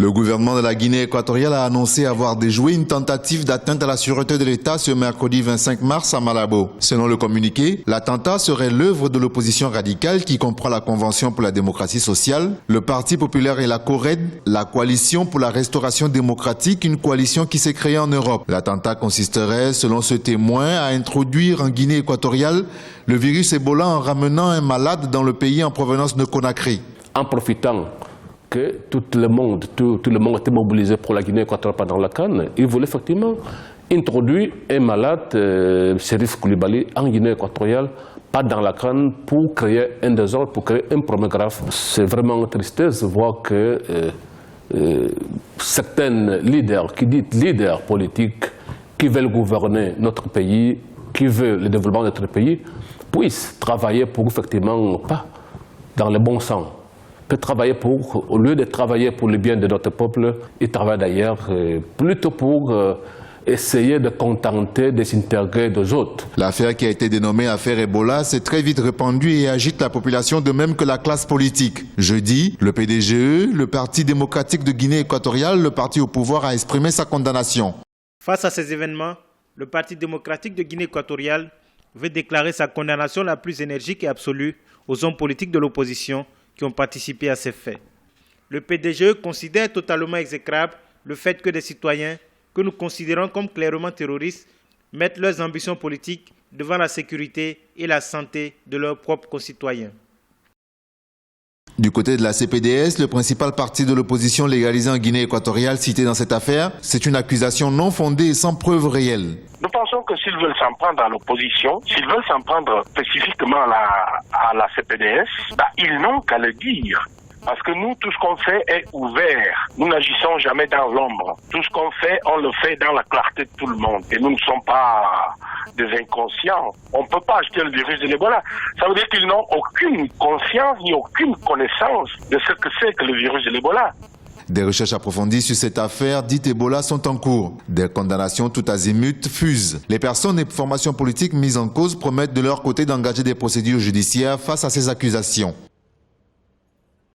Le gouvernement de la Guinée équatoriale a annoncé avoir déjoué une tentative d'atteinte à la sûreté de l'État ce mercredi 25 mars à Malabo. Selon le communiqué, l'attentat serait l'œuvre de l'opposition radicale qui comprend la Convention pour la démocratie sociale, le Parti populaire et la CORED, la Coalition pour la restauration démocratique, une coalition qui s'est créée en Europe. L'attentat consisterait, selon ce témoin, à introduire en Guinée équatoriale le virus Ebola en ramenant un malade dans le pays en provenance de Conakry. En profitant que tout le monde était mobilisé pour la Guinée équatoriale pendant la CAN, il voulait effectivement introduire un malade, Chérif Koulibaly, en Guinée équatoriale, pas dans la CAN, pour créer un désordre, pour créer un problème grave. C'est vraiment tristesse de voir que certains leaders, qui disent leaders politiques, qui veulent gouverner notre pays, qui veulent le développement de notre pays, puissent travailler pour effectivement pas dans le bon sens. Travailler pour, au lieu de travailler pour le bien de notre peuple, ils travaillent d'ailleurs plutôt pour essayer de contenter des intérêts des autres. L'affaire qui a été dénommée affaire Ebola s'est très vite répandue et agite la population de même que la classe politique. Jeudi, le PDGE, le Parti démocratique de Guinée équatoriale, le parti au pouvoir, a exprimé sa condamnation. Face à ces événements, le Parti démocratique de Guinée équatoriale veut déclarer sa condamnation la plus énergique et absolue aux hommes politiques de l'opposition qui ont participé à ces faits. Le PDGE considère totalement exécrable le fait que des citoyens que nous considérons comme clairement terroristes mettent leurs ambitions politiques devant la sécurité et la santé de leurs propres concitoyens. Du côté de la CPDS, le principal parti de l'opposition légalisé en Guinée équatoriale cité dans cette affaire, c'est une accusation non fondée et sans preuve réelle. Nous pensons que s'ils veulent s'en prendre à l'opposition, s'ils veulent s'en prendre spécifiquement à la CPDS, ils n'ont qu'à le dire. Parce que nous, tout ce qu'on fait est ouvert. Nous n'agissons jamais dans l'ombre. Tout ce qu'on fait, on le fait dans la clarté de tout le monde. Et nous ne sommes pas des inconscients. On ne peut pas acheter le virus de l'Ebola. Ça veut dire qu'ils n'ont aucune conscience ni aucune connaissance de ce que c'est que le virus de l'Ebola. Des recherches approfondies sur cette affaire dite Ebola sont en cours. Des condamnations tout azimut fusent. Les personnes et formations politiques mises en cause promettent de leur côté d'engager des procédures judiciaires face à ces accusations.